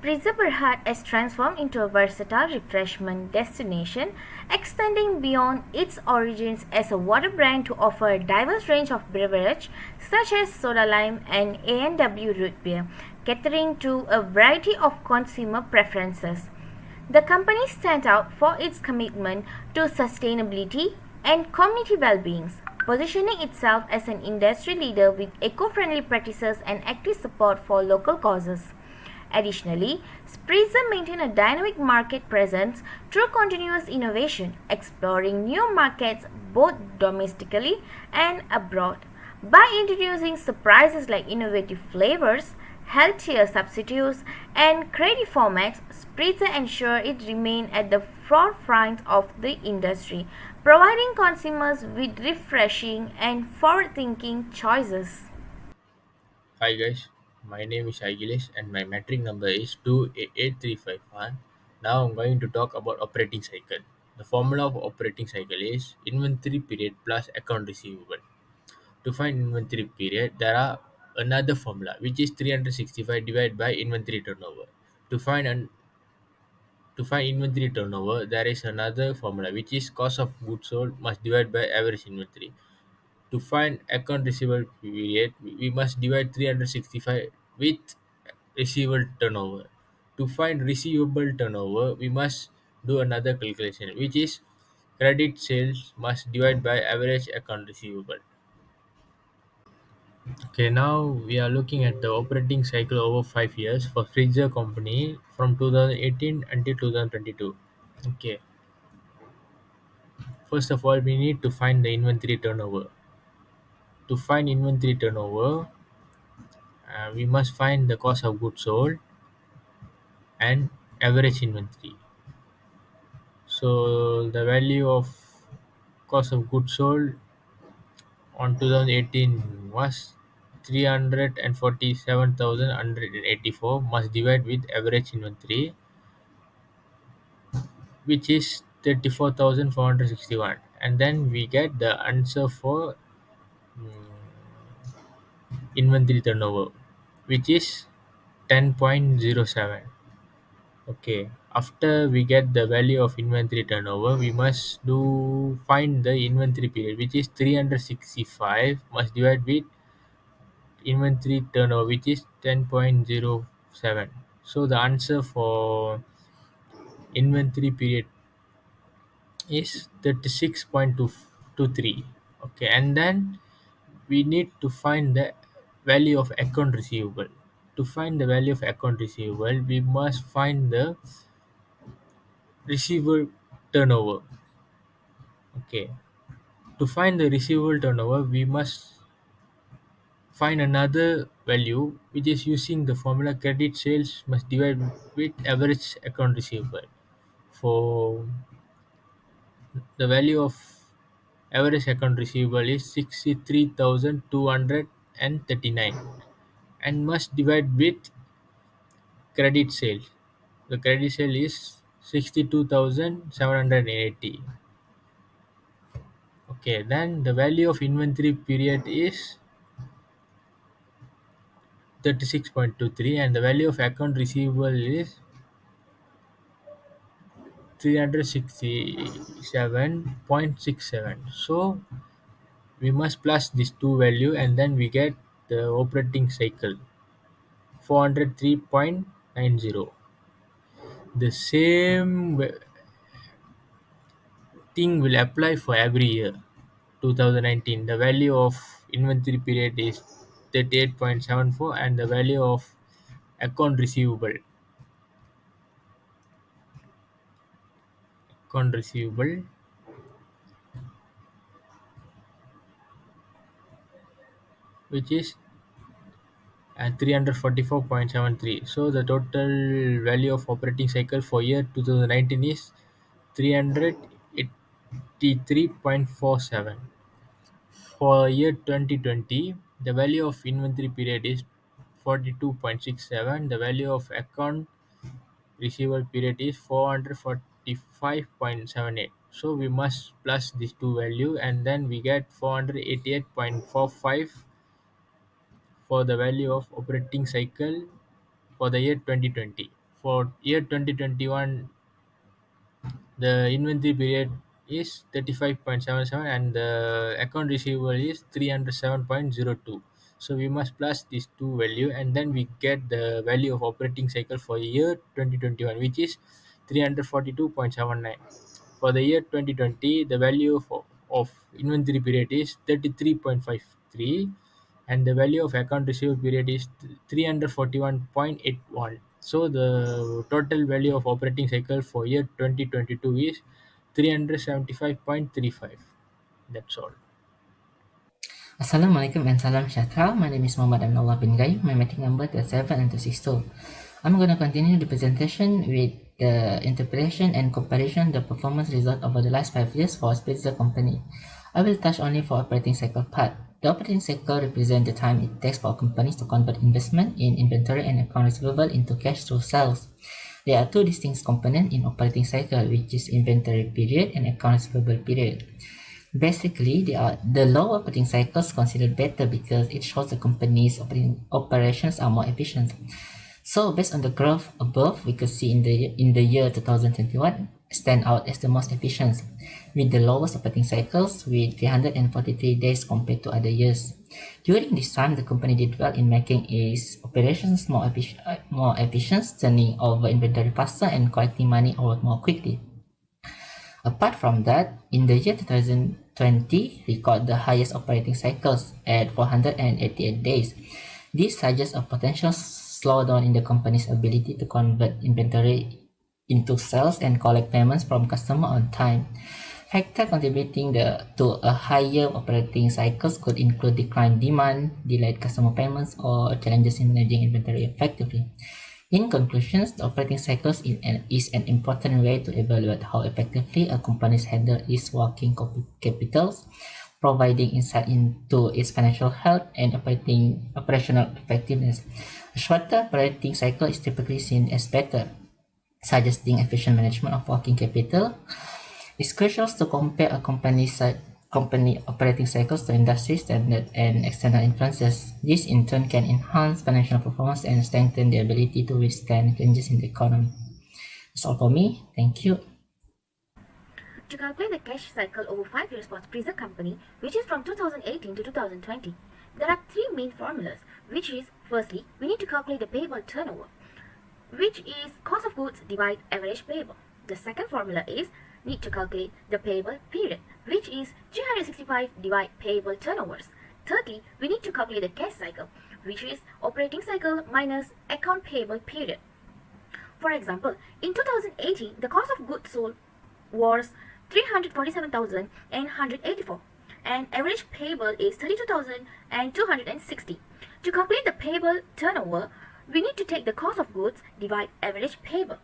Pizza Berhad has transformed into a versatile refreshment destination, extending beyond its origins as a water brand to offer a diverse range of beverages such as soda lime and A&W root beer, catering to a variety of consumer preferences. The company stands out for its commitment to sustainability and community well-being, positioning itself as an industry leader with eco-friendly practices and active support for local causes. Additionally, Spritzer maintains a dynamic market presence through continuous innovation, exploring new markets both domestically and abroad. By introducing surprises like innovative flavors, healthier substitutes, and creative formats, Spritzer ensures it remains at the forefront of the industry, providing consumers with refreshing and forward-thinking choices. Hi guys, my name is Agilesh and my metric number is 28351. Now I'm going to talk about operating cycle. The formula of operating cycle is inventory period plus account receivable. To find inventory period, there are another formula which is 365 divided by inventory turnover. To find to find inventory turnover, there is another formula which is cost of goods sold must divide by average inventory. To find account receivable period, we must divide 365 with receivable turnover. To find receivable turnover, we must do another calculation, which is credit sales must divide by average account receivable. Okay, now we are looking at the operating cycle over 5 years for Freezer company from 2018 until 2022. Okay, first of all, we need to find the inventory turnover. To find inventory turnover, we must find the cost of goods sold and average inventory. So the value of cost of goods sold on 2018 was 347,184 must divide with average inventory, which is 34,461, and then we get the answer for inventory turnover, which is 10.07. Okay, after we get the value of inventory turnover, we must do find the inventory period, which is 365 must divide with inventory turnover, which is 10.07. So the answer for inventory period is 36.223. Okay, and then we need to find the value of account receivable. To find the value of account receivable, we must find the receivable turnover. Okay. To find the receivable turnover, we must find another value which is using the formula credit sales must divide with average account receivable. For the value of average account receivable is 63,239 and must divide with credit sale. The credit sale is 62,780. Okay, then the value of inventory period is 36.23 and the value of account receivable is 367.67. So we must plus these two value and then we get the operating cycle 403.90. The same thing will apply for every year. 2019, the value of inventory period is 38.74 and the value of account receivable which is at 344.73. So the total value of operating cycle for year 2019 is 383.47. For year 2020, the value of inventory period is 42.67. The value of account receivable period is 445.78. So we must plus these two value and then we get 488.45 for the value of operating cycle for the year 2020. for year 2021, the inventory period is 35.77 and the account receivable is 307.02. So we must plus these two value and then we get the value of operating cycle for year 2021, which is 342.79. For the year 2020, the value of inventory period is 33.53 and the value of account receivable period is 341.81. So the total value of operating cycle for year 2022 is 375.35. That's all. Assalamualaikum and salam sejahtera. My name is Muhammad Aminullah bin Gai. My meeting number is 7 and 262. I'm going to continue the presentation with the interpretation and comparison the performance result over the last 5 years for a Spitzer company. I will touch only for operating cycle part. The operating cycle represents the time it takes for companies to convert investment in inventory and account receivable into cash through sales. There are two distinct components in operating cycle, which is inventory period and account receivable period. Basically, the low operating cycles considered better because it shows the company's operations are more efficient. So based on the graph above, we could see in the year 2021 stand out as the most efficient, with the lowest operating cycles with 343 days compared to other years. During this time, the company did well in making its operations more efficient, turning over inventory faster and collecting money over more quickly. Apart from that, in the year 2020, record the highest operating cycles at 488 days. This suggests a potential slowdown in the company's ability to convert inventory into sales and collect payments from customers on time. Factors contributing to a higher operating cycles could include declined demand, delayed customer payments, or challenges in managing inventory effectively. In conclusion, the operating cycles is an important way to evaluate how effectively a company handles its working capitals, providing insight into its financial health and operational effectiveness. A shorter operating cycle is typically seen as better, suggesting efficient management of working capital. It's crucial to compare a company operating cycles to industry standard and external influences. This in turn can enhance financial performance and strengthen the ability to withstand changes in the economy. That's all for me. Thank you. To calculate the cash cycle over 5 years for Spritzer company, which is from 2018 to 2020, there are three main formulas, which is, firstly, we need to calculate the payable turnover, which is cost of goods divide average payable. The second formula is need to calculate the payable period, which is 365 divide payable turnovers. Thirdly, we need to calculate the cash cycle, which is operating cycle minus account payable period. For example, in 2018, the cost of goods sold was 347,184 and average payable is 32,260. To calculate the payable turnover, we need to take the cost of goods divide average payable.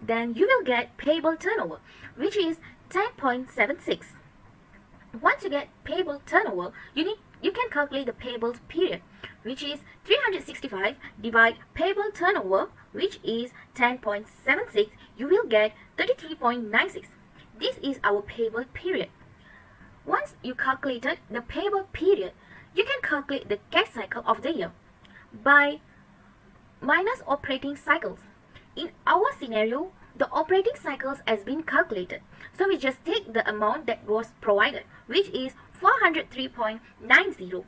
Then you will get payable turnover, which is 10.76. Once you get payable turnover, you can calculate the payables period, which is 365 divide payable turnover, which is 10.76. You will get 33.96. This is our payable period. Once you calculated the payable period, you can calculate the cash cycle of the year by minus operating cycles. In our scenario, the operating cycles has been calculated. So we just take the amount that was provided, which is 403.90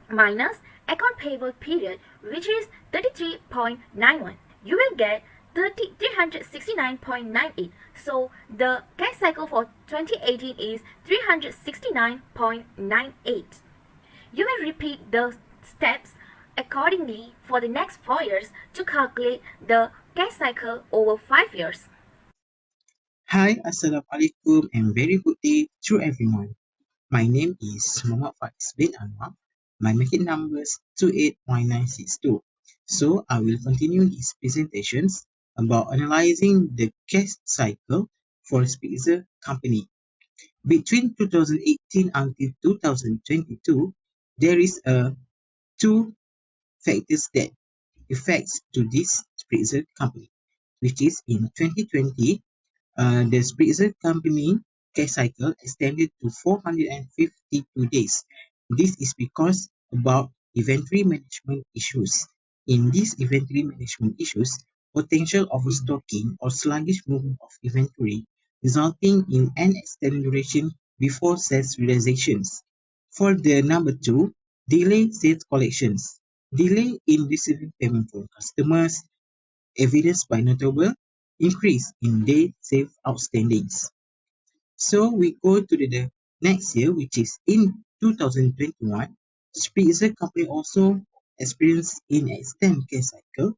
minus account payable period, which is 33.91. You will get 369.98. So the cash cycle for 2018 is 369.98. You may repeat the steps accordingly for the next 4 years to calculate the cash cycle over 5 years. Hi, Assalamualaikum and very good day to everyone. My name is Muhammad Faiz bin Anwar. My making number is 281962. So I will continue these presentations about analyzing the cash cycle for Spitzer company. Between 2018 until 2022, there is two factors that affects to this Spitzer company, which is in 2020, the Spitzer company cash cycle extended to 452 days. This is because about inventory management issues. In these inventory management issues, potential overstocking or sluggish movement of inventory, resulting in an extended duration before sales realizations. For the number two, delay sales collections. Delay in receiving payment from customers, evidenced by notable increase in day sales outstandings. So we go to the next year, which is in 2021. Spitzer company also experienced an extended cash cycle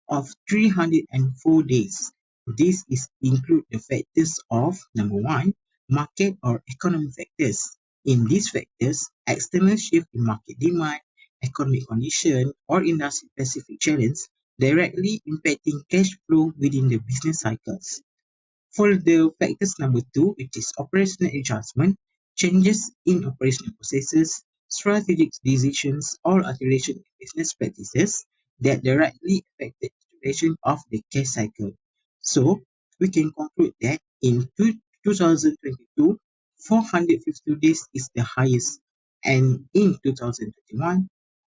of 304 days. This is include the factors of number one, market or economic factors. In these factors, external shift in market demand, economic condition, or industry specific challenge directly impacting cash flow within the business cycles. For the factors number two, which is operational adjustment, changes in operational processes, strategic decisions, or alteration in business practices that directly affect the duration of the cash cycle. So, we can conclude that in 2022, 452 days is the highest, and in 2021,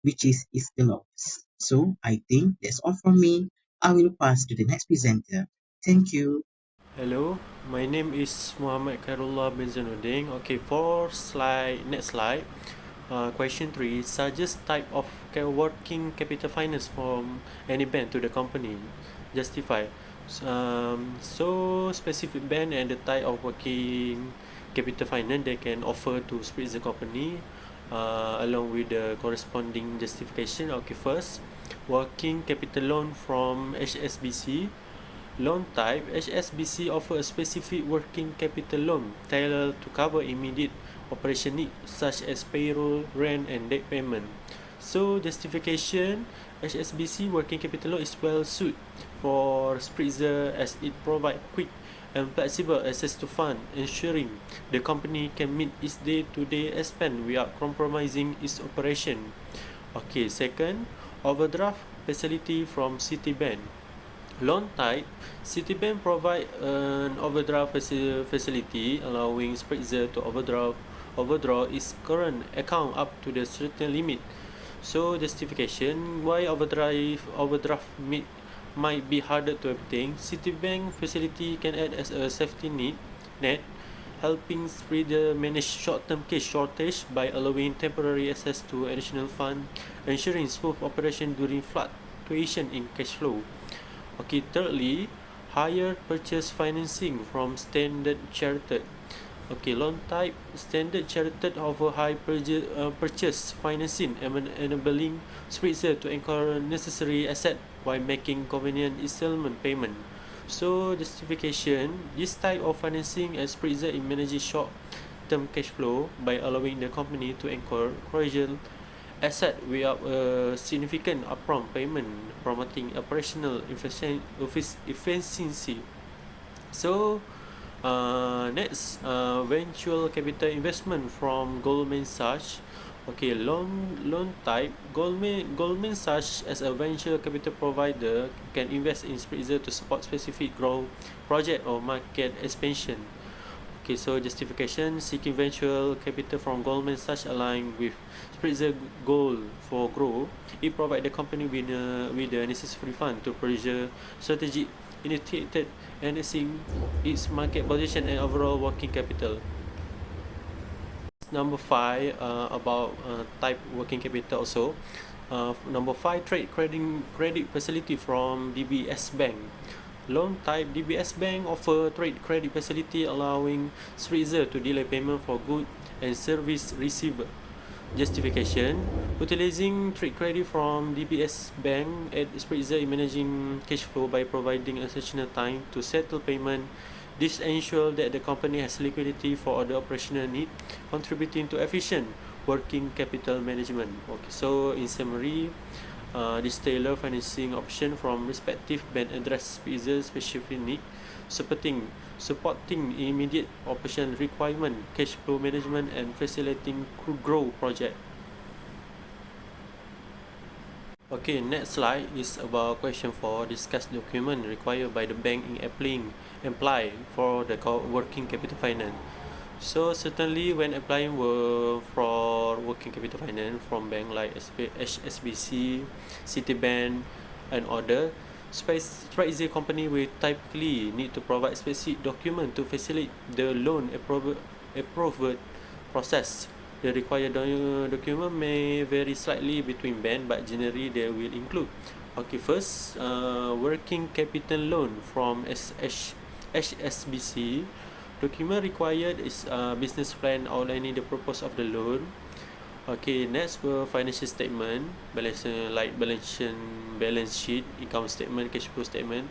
which is the lowest. So, I think that's all from me. I will pass to the next presenter. Thank you. Hello, my name is Muhammad Khairullah bin Zainuddin. Okay, for next slide, question 3, suggest type of working capital finance from any bank to the company. Justify. So specific bank and the type of working capital finance they can offer to split the company, along with the corresponding justification. Okay, first, working capital loan from HSBC. Loan type, HSBC offer a specific working capital loan tailored to cover immediate operation needs such as payroll, rent and debt payment. So justification, HSBC working capital loan is well suited for Spritzer as it provides quick and flexible access to funds, ensuring the company can meet its day-to-day expense without compromising its operation. Okay, second, overdraft facility from Citibank. Loan type, Citibank provide an overdraft facility allowing Spritzer to overdraw its current account up to the certain limit. So justification why overdraft might be harder to obtain. Citibank facility can act as a safety net, helping Spritzer manage short-term cash shortage by allowing temporary access to additional funds, ensuring smooth operation during fluctuation in cash flow. Okay, thirdly, higher purchase financing from Standard Chartered. Okay, loan type, Standard Chartered offer high purchase financing, enabling Spritzer to incur necessary asset while making convenient installment payment. So justification, this type of financing as Spritzer in managing short-term cash flow by allowing the company to incur crucial asset without a significant upfront payment, promoting operational efficiency. So, next, venture capital investment from Goldman Sachs. Okay, loan type, Goldman Sachs as a venture capital provider can invest in Spritzer to support specific growth project or market expansion. Okay, so justification, seeking venture capital from Goldman Sachs align with Spritzer goal for growth. It provides the company with the necessary fund to pursue strategic initiated, enhancing its market position and overall working capital. Number 5, about type working capital also. Number 5, trade credit facility from DBS Bank. Loan type, DBS Bank offer trade credit facility allowing Spritzer to delay payment for goods and service received. Justification, utilizing trade credit from DBS Bank at Spritzer in managing cash flow by providing additional time to settle payment. This ensures that the company has liquidity for other operational needs, contributing to efficient working capital management. Okay, so in summary, this tailored financing option from respective bank address Spitzer's specific need, supporting immediate operation requirement, cash flow management, and facilitating growth project. Okay, next slide is about question 4. Discuss document required by the bank in apply for the working capital finance. So certainly when applying for working capital finance from bank like HSBC, Citibank and other, Spritz company will typically need to provide specific document to facilitate the loan approval process. The required document may vary slightly between bank, but generally they will include. Okay, first, working capital loan from HSBC. Document required is business plan outlining the purpose of the loan. Okay, next financial statement, balance sheet, income statement, cash flow statement,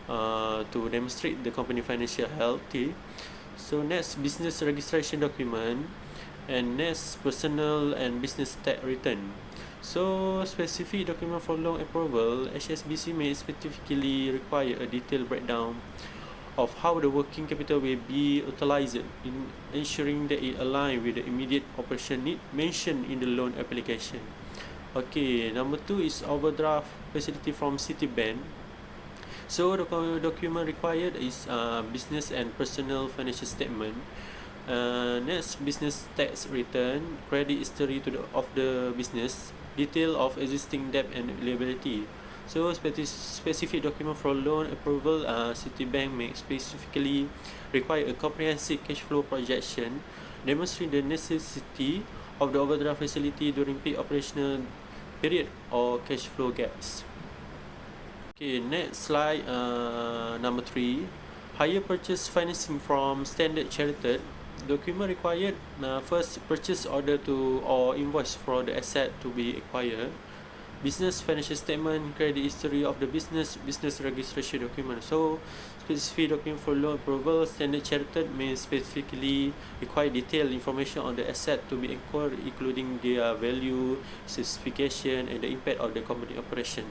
to demonstrate the company financial healthy. So next, business registration document, and next, personal and business tax return. So specific document for loan approval, HSBC may specifically require a detailed breakdown of how the working capital will be utilized in ensuring that it aligns with the immediate operation need mentioned in the loan application. Okay, number two is overdraft facility from Citibank. So the document required is business and personal financial statement. Next, business tax return, credit history of the business, detail of existing debt and liability. So specific document for loan approval, Citibank may specifically require a comprehensive cash flow projection, demonstrate the necessity of the overdraft facility during peak operational period or cash flow gaps. Okay, next slide, number 3. Hire purchase financing from Standard Chartered. Document required, first, purchase order to or invoice for the asset to be acquired. Business financial statement, credit history of the business registration document. So specific document for loan approval, Standard Chartered may specifically require detailed information on the asset to be acquired, including their value, specification, and the impact of the company operation.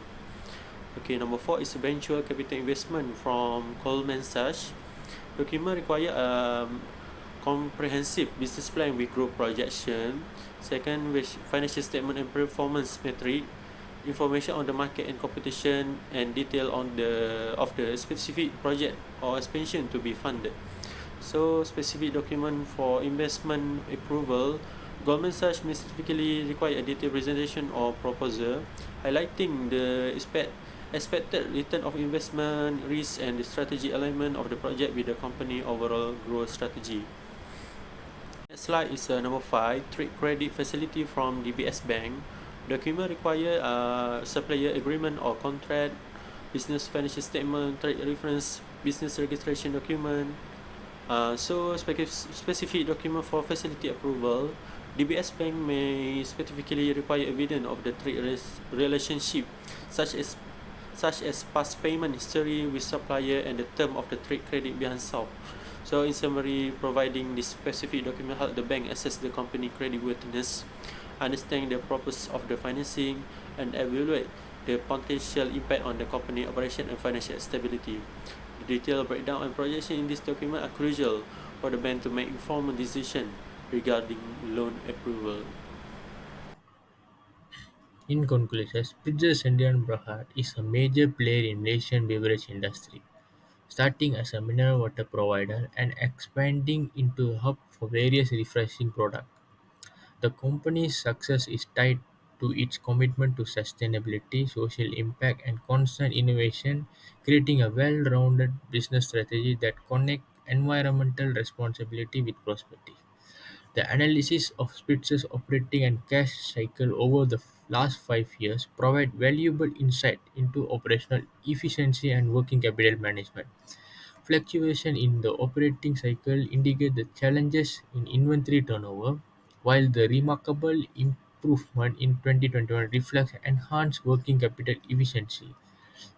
Okay, number 4 is venture capital investment from Goldman Sachs. Document require comprehensive business plan with growth projection. Second, with financial statement and performance metric, information on the market and competition, and detail on the specific project or expansion to be funded. So specific document for investment approval, Goldman Sachs may specifically require a detailed presentation or proposal highlighting the expected return of investment, risk, and the strategy alignment of the project with the company overall growth strategy. Next slide is number 5, trade credit facility from DBS Bank. Document require supplier agreement or contract, business financial statement, trade reference, business registration document. So specific document for facility approval, DBS Bank may specifically require evidence of the trade relationship, such as past payment history with supplier and the term of the trade credit behind south. So in summary, providing this specific document help the bank assess the company creditworthiness, understand the purpose of the financing, and evaluate the potential impact on the company operation and financial stability. The detailed breakdown and projection in this document are crucial for the bank to make informed decision regarding loan approval. In conclusion, Spitzer Indian Brahad is a major player in Malaysian beverage industry, starting as a mineral water provider and expanding into a hub for various refreshing products. The company's success is tied to its commitment to sustainability, social impact, and constant innovation, creating a well-rounded business strategy that connects environmental responsibility with prosperity. The analysis of Spitzer's operating and cash cycle over the last 5 years provide valuable insight into operational efficiency and working capital management. Fluctuation in the operating cycle indicate the challenges in inventory turnover, while the remarkable improvement in 2021 reflects enhanced working capital efficiency.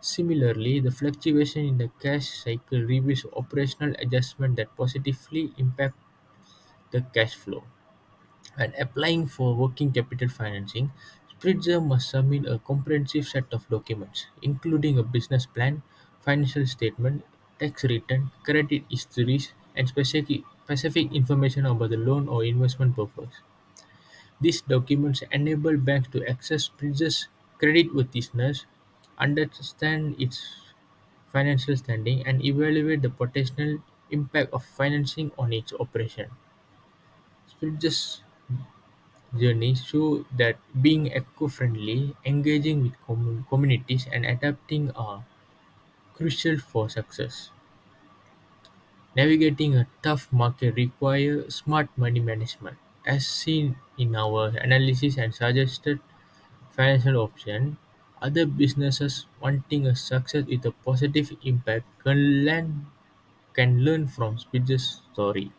Similarly, the fluctuation in the cash cycle reveals operational adjustments that positively impact the cash flow. When applying for working capital financing, Spritzer must submit a comprehensive set of documents, including a business plan, financial statement, tax return, credit histories, and specific information about the loan or investment purpose. These documents enable banks to assess Spritzer's creditworthiness, understand its financial standing, and evaluate the potential impact of financing on its operation. Spritzer's journey show that being eco-friendly, engaging with communities, and adapting a crucial for success. Navigating a tough market requires smart money management. As seen in our analysis and suggested financial option, other businesses wanting a success with a positive impact can learn from Spitzer's story.